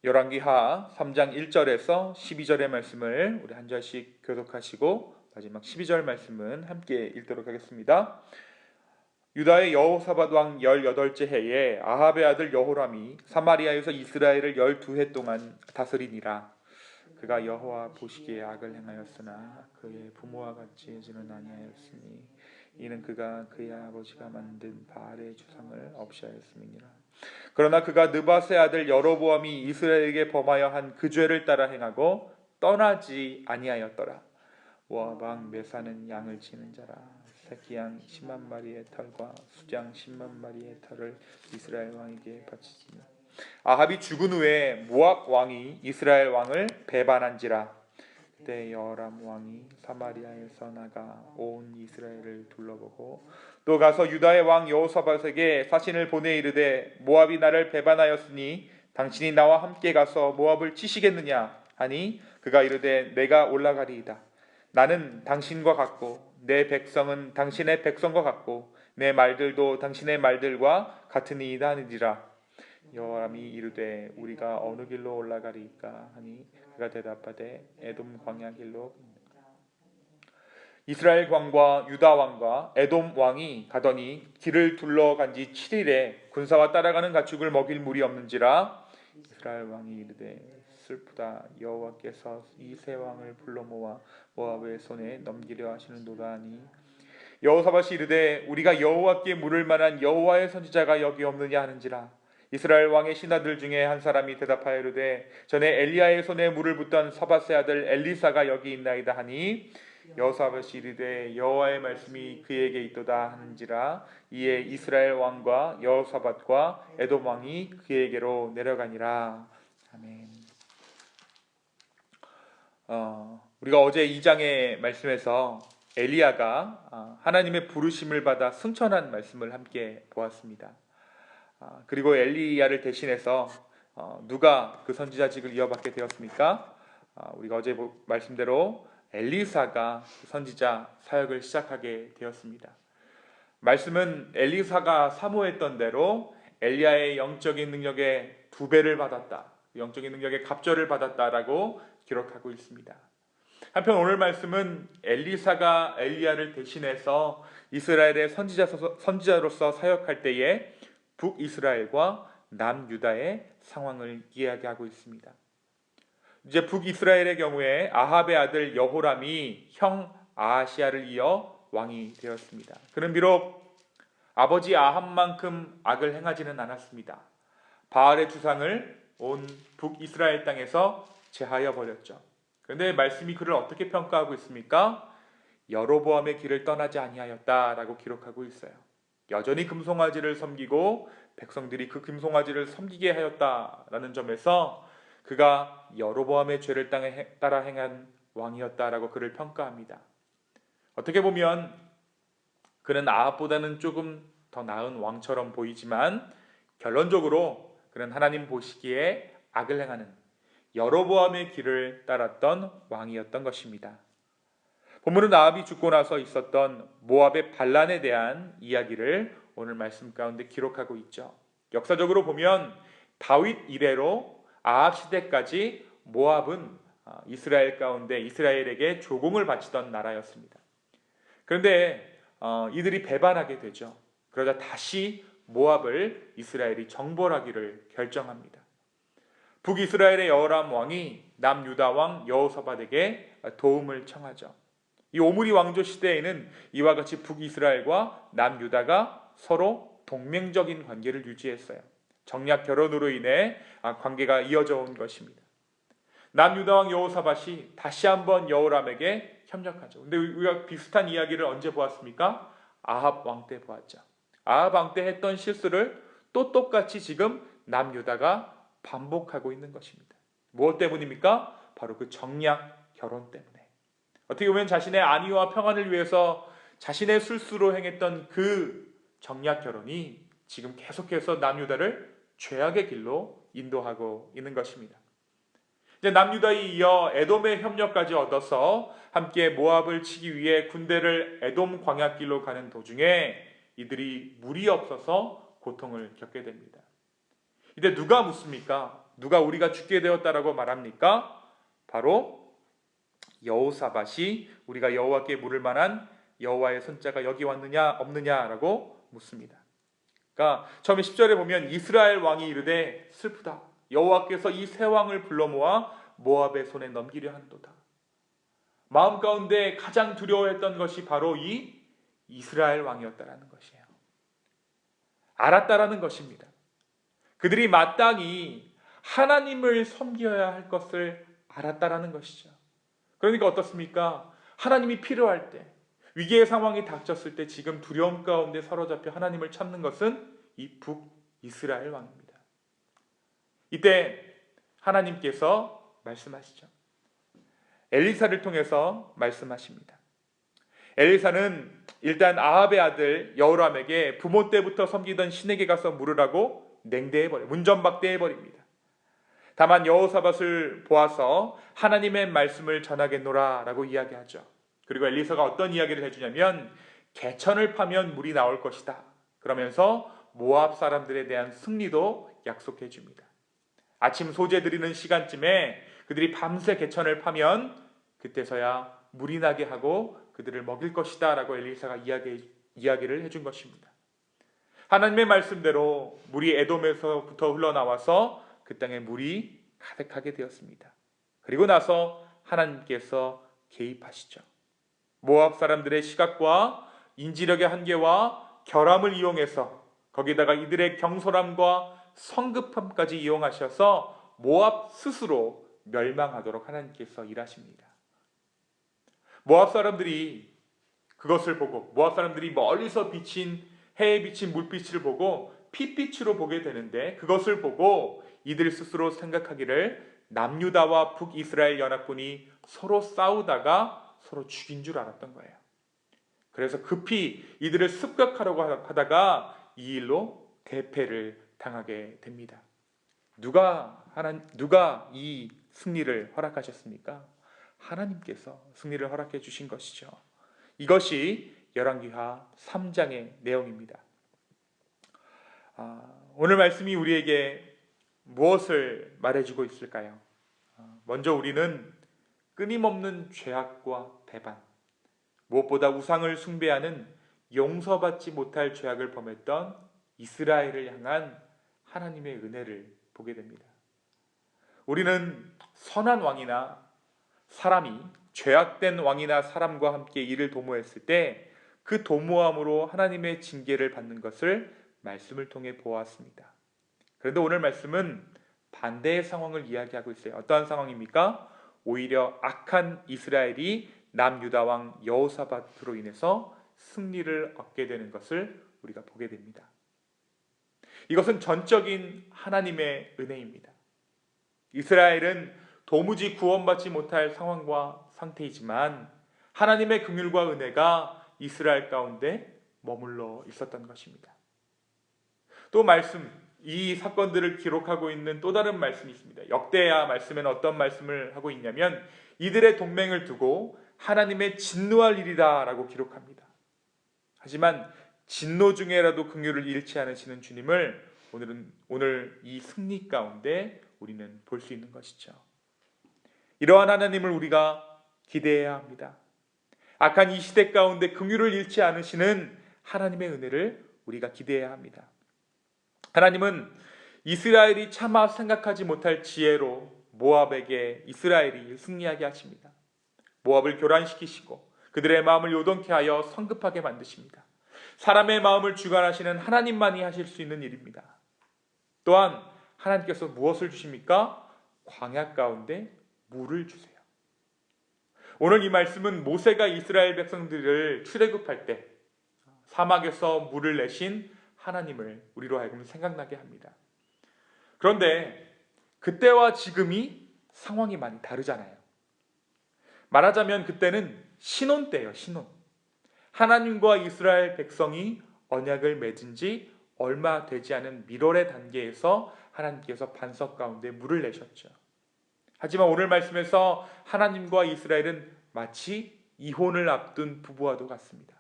열왕기하 3장 1절에서 12절의 말씀을 우리 한 절씩 교독하시고 마지막 12절 말씀은 함께 읽도록 하겠습니다. 유다의 여호사밧 왕 18째 해에 아합의 아들 여호람이 사마리아에서 이스라엘을 12해 동안 다스리니라. 그가 여호와 보시기에 악을 행하였으나 그의 부모와 같이 하지는 아니하였으니 이는 그가 그의 아버지가 만든 바알의 주상을 없이 하였음이니라. 그러나 그가 느밧의 아들 여로보암이 이스라엘에게 범하여 한 그 죄를 따라 행하고 떠나지 아니하였더라. 모압 왕 메사는 양을 치는 자라. 새끼 양 10만 마리의 털과 수장 10만 마리의 털을 이스라엘 왕에게 바치지니 아합이 죽은 후에 모압 왕이 이스라엘 왕을 배반한지라. 그때 여호람 왕이 사마리아에서 나가 온 이스라엘을 둘러보고 또 가서 유다의 왕 여호사밧에게 사신을 보내 이르되 모압이 나를 배반하였으니 당신이 나와 함께 가서 모압을 치시겠느냐 하니 그가 이르되 내가 올라가리이다. 나는 당신과 같고 내 백성은 당신의 백성과 같고 내 말들도 당신의 말들과 같으니이다 하니라. 여호람이 이르되 우리가 어느 길로 올라가리이까 하니 그가 대답하되 에돔 광야 길로. 이스라엘 왕과 유다 왕과 에돔 왕이 가더니 길을 둘러간 지 7일에 군사와 따라가는 가축을 먹일 물이 없는지라. 이스라엘 왕이 이르되 슬프다. 여호와께서 이 세 왕을 불러 모아 모압의 손에 넘기려 하시는도다 하니 여호사밧이 이르되 우리가 여호와께 물을 만한 여호와의 선지자가 여기 없느냐 하는지라. 이스라엘 왕의 신하들 중에 한 사람이 대답하여 이르되 전에 엘리야의 손에 물을 붓던 사밧의 아들 엘리사가 여기 있나이다 하니 여호사밧이 이르되 여호와의 말씀이 그에게 있도다 하는지라. 이에 이스라엘 왕과 여호사밧과 에돔 왕이 그에게로 내려가니라. 아멘. 우리가 어제 2장의 말씀에서 엘리야가 하나님의 부르심을 받아 승천한 말씀을 함께 보았습니다. 그리고 엘리야를 대신해서 누가 그 선지자직을 이어받게 되었습니까? 우리가 어제 말씀대로 엘리사가 선지자 사역을 시작하게 되었습니다. 말씀은 엘리사가 사모했던 대로 엘리야의 영적인 능력의 2배를 받았다, 영적인 능력의 갑절을 받았다라고 기록하고 있습니다. 한편 오늘 말씀은 엘리사가 엘리야를 대신해서 이스라엘의 선지자로서 사역할 때에 북이스라엘과 남유다의 상황을 이야기하고 있습니다. 이제 북이스라엘의 경우에 아합의 아들 여호람이 형 아하시아를 이어 왕이 되었습니다. 그는 비록 아버지 아합만큼 악을 행하지는 않았습니다. 바알의 주상을 온 북이스라엘 땅에서 제하여 버렸죠. 그런데 말씀이 그를 어떻게 평가하고 있습니까? 여로보암의 길을 떠나지 아니하였다라고 기록하고 있어요. 여전히 금송아지를 섬기고 백성들이 그 금송아지를 섬기게 하였다라는 점에서 그가 여로보암의 죄를 따라 행한 왕이었다라고 그를 평가합니다. 어떻게 보면 그는 아합보다는 조금 더 나은 왕처럼 보이지만 결론적으로 그는 하나님 보시기에 악을 행하는 여로보암의 길을 따랐던 왕이었던 것입니다. 본문은 아합이 죽고 나서 있었던 모압의 반란에 대한 이야기를 오늘 말씀 가운데 기록하고 있죠. 역사적으로 보면 다윗 이래로 아합 시대까지 모압은 이스라엘 가운데 이스라엘에게 조공을 바치던 나라였습니다. 그런데 이들이 배반하게 되죠. 그러자 다시 모압을 이스라엘이 정벌하기를 결정합니다. 북이스라엘의 여호람 왕이 남유다 왕 여호사밧에게 도움을 청하죠. 이 오므리 왕조 시대에는 이와 같이 북이스라엘과 남유다가 서로 동맹적인 관계를 유지했어요. 정략 결혼으로 인해 관계가 이어져 온 것입니다. 남유다 왕 여호사밧이 다시 한번 여호람에게 협력하죠. 근데 우리가 비슷한 이야기를 언제 보았습니까? 아합 왕 때 보았죠. 아합 왕 때 했던 실수를 또 똑같이 지금 남유다가 반복하고 있는 것입니다. 무엇 때문입니까? 바로 그 정략 결혼 때문에. 어떻게 보면 자신의 안위와 평안을 위해서 자신의 술수로 행했던 그 정략 결혼이 지금 계속해서 남유다를 죄악의 길로 인도하고 있는 것입니다. 이제 남유다에 이어 에돔의 협력까지 얻어서 함께 모압을 치기 위해 군대를 에돔 광야길로 가는 도중에 이들이 물이 없어서 고통을 겪게 됩니다. 이때 누가 묻습니까? 누가 우리가 죽게 되었다라고 말합니까? 바로 여호사밧이 우리가 여호와께 물을 만한 여호와의 손자가 여기 왔느냐 없느냐라고 묻습니다. 그러니까 처음에 10절에 보면 이스라엘 왕이 이르되 슬프다. 여호와께서 이 세 왕을 불러 모아 모압의 손에 넘기려 한도다. 마음 가운데 가장 두려워했던 것이 바로 이 이스라엘 왕이었다라는 것이에요. 알았다라는 것입니다. 그들이 마땅히 하나님을 섬겨야 할 것을 알았다라는 것이죠. 그러니까 어떻습니까? 하나님이 필요할 때, 위기의 상황이 닥쳤을 때 지금 두려움 가운데 사로잡혀 하나님을 찾는 것은 이 북이스라엘 왕입니다. 이때 하나님께서 말씀하시죠. 엘리사를 통해서 말씀하십니다. 엘리사는 일단 아합의 아들 여호람에게 부모 때부터 섬기던 신에게 가서 물으라고 냉대해버려 문전박대해버립니다. 다만 여호사밧을 보아서 하나님의 말씀을 전하겠노라 라고 이야기하죠. 그리고 엘리사가 어떤 이야기를 해주냐면 개천을 파면 물이 나올 것이다. 그러면서 모압 사람들에 대한 승리도 약속해 줍니다. 아침 소재 드리는 시간쯤에 그들이 밤새 개천을 파면 그때서야 물이 나게 하고 그들을 먹일 것이다 라고 엘리사가 이야기를 해준 것입니다. 하나님의 말씀대로 물이 에돔에서부터 흘러나와서 그 땅에 물이 가득하게 되었습니다. 그리고 나서 하나님께서 개입하시죠. 모압 사람들의 시각과 인지력의 한계와 결함을 이용해서 거기다가 이들의 경솔함과 성급함까지 이용하셔서 모압 스스로 멸망하도록 하나님께서 일하십니다. 모압 사람들이 그것을 보고 모압 사람들이 멀리서 비친 해에 비친 물빛을 보고 핏빛으로 보게 되는데 그것을 보고 이들 스스로 생각하기를 남유다와 북이스라엘 연합군이 서로 싸우다가 서로 죽인 줄 알았던 거예요. 그래서 급히 이들을 습격하려고 하다가 이 일로 대패를 당하게 됩니다. 누가 이 승리를 허락하셨습니까? 하나님께서 승리를 허락해 주신 것이죠. 이것이 열왕기하 3장의 내용입니다. 오늘 말씀이 우리에게 무엇을 말해주고 있을까요? 먼저 우리는 끊임없는 죄악과 배반, 무엇보다 우상을 숭배하는 용서받지 못할 죄악을 범했던 이스라엘을 향한 하나님의 은혜를 보게 됩니다. 우리는 선한 왕이나 사람이 죄악된 왕이나 사람과 함께 이를 도모했을 때 그 도모함으로 하나님의 징계를 받는 것을 말씀을 통해 보았습니다. 그런데 오늘 말씀은 반대의 상황을 이야기하고 있어요. 어떠한 상황입니까? 오히려 악한 이스라엘이 남유다 왕 여호사밧으로 인해서 승리를 얻게 되는 것을 우리가 보게 됩니다. 이것은 전적인 하나님의 은혜입니다. 이스라엘은 도무지 구원받지 못할 상황과 상태이지만 하나님의 긍휼과 은혜가 이스라엘 가운데 머물러 있었던 것입니다. 또 이 사건들을 기록하고 있는 또 다른 말씀이 있습니다. 역대하 말씀에는 어떤 말씀을 하고 있냐면 이들의 동맹을 두고 하나님의 진노할 일이다 라고 기록합니다. 하지만 진노 중에라도 긍휼을 잃지 않으시는 주님을 오늘 이 승리 가운데 우리는 볼 수 있는 것이죠. 이러한 하나님을 우리가 기대해야 합니다. 악한 이 시대 가운데 긍휼을 잃지 않으시는 하나님의 은혜를 우리가 기대해야 합니다. 하나님은 이스라엘이 차마 생각하지 못할 지혜로 모압에게 이스라엘이 승리하게 하십니다. 모압을 교란시키시고 그들의 마음을 요동케 하여 성급하게 만드십니다. 사람의 마음을 주관하시는 하나님만이 하실 수 있는 일입니다. 또한 하나님께서 무엇을 주십니까? 광야 가운데 물을 주세요. 오늘 이 말씀은 모세가 이스라엘 백성들을 출애굽할 때 사막에서 물을 내신 하나님을 우리로 하여금 생각나게 합니다. 그런데 그때와 지금이 상황이 많이 다르잖아요. 말하자면 그때는 신혼 때예요. 신혼. 하나님과 이스라엘 백성이 언약을 맺은 지 얼마 되지 않은 밀월의 단계에서 하나님께서 반석 가운데 물을 내셨죠. 하지만 오늘 말씀에서 하나님과 이스라엘은 마치 이혼을 앞둔 부부와도 같습니다.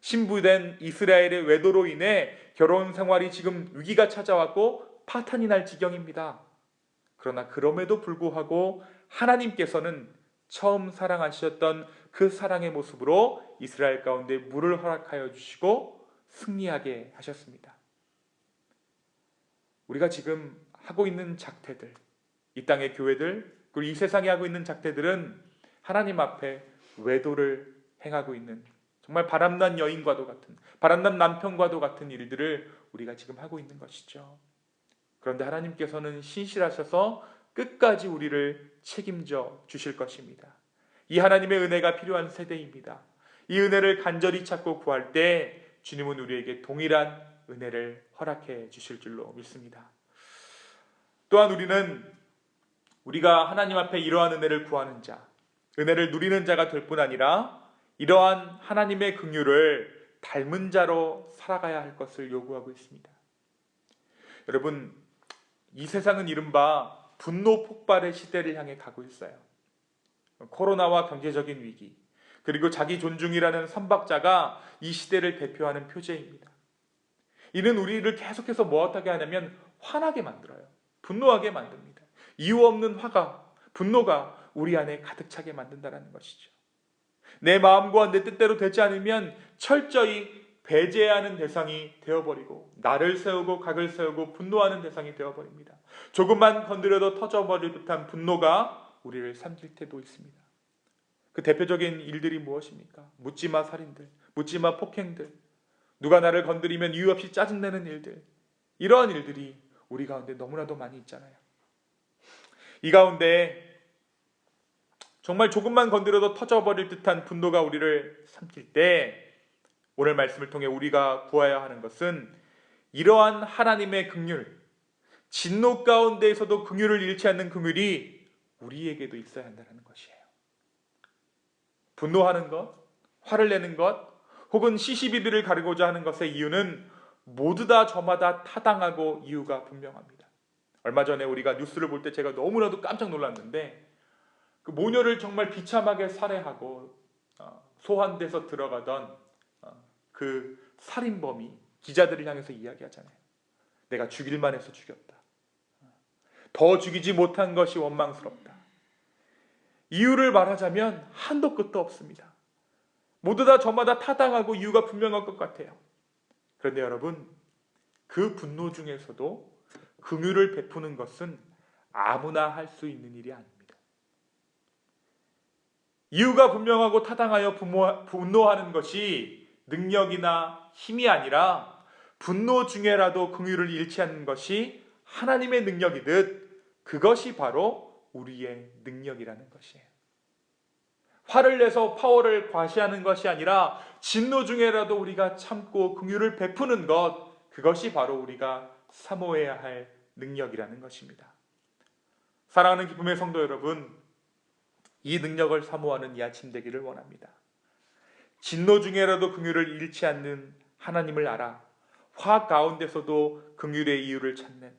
신부된 이스라엘의 외도로 인해 결혼 생활이 지금 위기가 찾아왔고 파탄이 날 지경입니다. 그러나 그럼에도 불구하고 하나님께서는 처음 사랑하셨던 그 사랑의 모습으로 이스라엘 가운데 물을 허락하여 주시고 승리하게 하셨습니다. 우리가 지금 하고 있는 작태들, 이 땅의 교회들, 그리고 이 세상에 하고 있는 작태들은 하나님 앞에 외도를 행하고 있는, 정말 바람난 여인과도 같은, 바람난 남편과도 같은 일들을 우리가 지금 하고 있는 것이죠. 그런데 하나님께서는 신실하셔서 끝까지 우리를 책임져 주실 것입니다. 이 하나님의 은혜가 필요한 세대입니다. 이 은혜를 간절히 찾고 구할 때 주님은 우리에게 동일한 은혜를 허락해 주실 줄로 믿습니다. 또한 우리가 하나님 앞에 이러한 은혜를 구하는 자, 은혜를 누리는 자가 될 뿐 아니라 이러한 하나님의 긍휼을 닮은 자로 살아가야 할 것을 요구하고 있습니다. 여러분, 이 세상은 이른바 분노 폭발의 시대를 향해 가고 있어요. 코로나와 경제적인 위기, 그리고 자기 존중이라는 선박자가 이 시대를 대표하는 표제입니다. 이는 우리를 계속해서 무엇하게 하냐면 화나게 만들어요. 분노하게 만듭니다. 이유 없는 화가, 분노가 우리 안에 가득 차게 만든다는 것이죠. 내 마음과 내 뜻대로 되지 않으면 철저히 배제하는 대상이 되어버리고, 나를 세우고 각을 세우고 분노하는 대상이 되어버립니다. 조금만 건드려도 터져버릴 듯한 분노가 우리를 삼킬 때도 있습니다. 그 대표적인 일들이 무엇입니까? 묻지마 살인들, 묻지마 폭행들, 누가 나를 건드리면 이유 없이 짜증내는 일들, 이러한 일들이 우리 가운데 너무나도 많이 있잖아요. 이 가운데 정말 조금만 건드려도 터져버릴 듯한 분노가 우리를 삼킬 때 오늘 말씀을 통해 우리가 구해야 하는 것은 이러한 하나님의 긍휼, 진노 가운데에서도 긍휼을 잃지 않는 긍휼이 우리에게도 있어야 한다는 것이에요. 분노하는 것, 화를 내는 것, 혹은 시시비비를 가르고자 하는 것의 이유는 모두 다 저마다 타당하고 이유가 분명합니다. 얼마 전에 우리가 뉴스를 볼 때 제가 너무나도 깜짝 놀랐는데, 그 모녀를 정말 비참하게 살해하고 소환돼서 들어가던 그 살인범이 기자들을 향해서 이야기하잖아요. 내가 죽일만 해서 죽였다. 더 죽이지 못한 것이 원망스럽다. 이유를 말하자면 한도 끝도 없습니다. 모두 다 저마다 타당하고 이유가 분명할 것 같아요. 그런데 여러분, 그 분노 중에서도 긍휼을 베푸는 것은 아무나 할 수 있는 일이 아닙니다. 이유가 분명하고 타당하여 분노하는 것이 능력이나 힘이 아니라 분노 중에라도 긍휼을 잃지 않는 것이 하나님의 능력이듯 그것이 바로 우리의 능력이라는 것이에요. 화를 내서 파워를 과시하는 것이 아니라 진노 중에라도 우리가 참고 긍휼을 베푸는 것, 그것이 바로 우리가 사모해야 할 능력이라는 것입니다. 사랑하는 기쁨의 성도 여러분, 이 능력을 사모하는 이 아침 되기를 원합니다. 진노 중에라도 긍휼을 잃지 않는 하나님을 알아 화 가운데서도 긍휼의 이유를 찾는,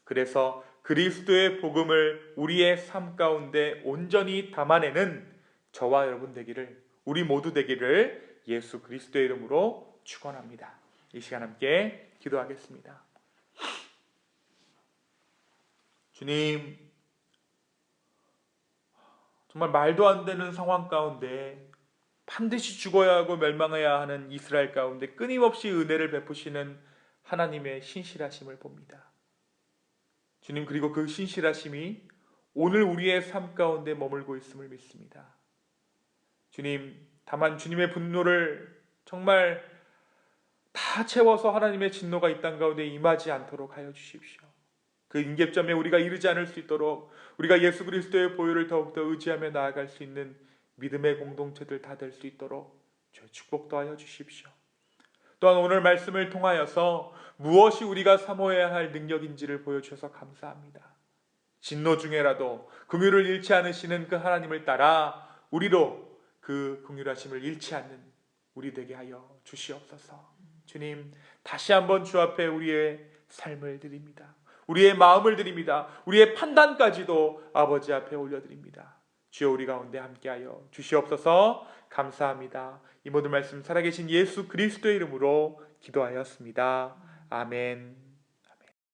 그래서 그리스도의 복음을 우리의 삶 가운데 온전히 담아내는 저와 여러분 되기를, 우리 모두 되기를 예수 그리스도의 이름으로 축원합니다. 이 시간 함께 기도하겠습니다. 주님, 정말 말도 안 되는 상황 가운데 반드시 죽어야 하고 멸망해야 하는 이스라엘 가운데 끊임없이 은혜를 베푸시는 하나님의 신실하심을 봅니다. 주님, 그리고 그 신실하심이 오늘 우리의 삶 가운데 머물고 있음을 믿습니다. 주님, 다만 주님의 분노를 정말 다 채워서 하나님의 진노가 이 땅 가운데 임하지 않도록 하여 주십시오. 그 임계점에 우리가 이르지 않을 수 있도록 우리가 예수 그리스도의 보혈을 더욱더 의지하며 나아갈 수 있는 믿음의 공동체들 다 될 수 있도록 주의 축복도 하여 주십시오. 또한 오늘 말씀을 통하여서 무엇이 우리가 사모해야 할 능력인지를 보여주셔서 감사합니다. 진노 중에라도 긍휼을 잃지 않으시는 그 하나님을 따라 우리로 그 긍휼하심을 잃지 않는 우리 되게 하여 주시옵소서. 주님, 다시 한번 주 앞에 우리의 삶을 드립니다. 우리의 마음을 드립니다. 우리의 판단까지도 아버지 앞에 올려드립니다. 주여, 우리 가운데 함께하여 주시옵소서. 감사합니다. 이 모든 말씀 살아계신 예수 그리스도의 이름으로 기도하였습니다. 아멘.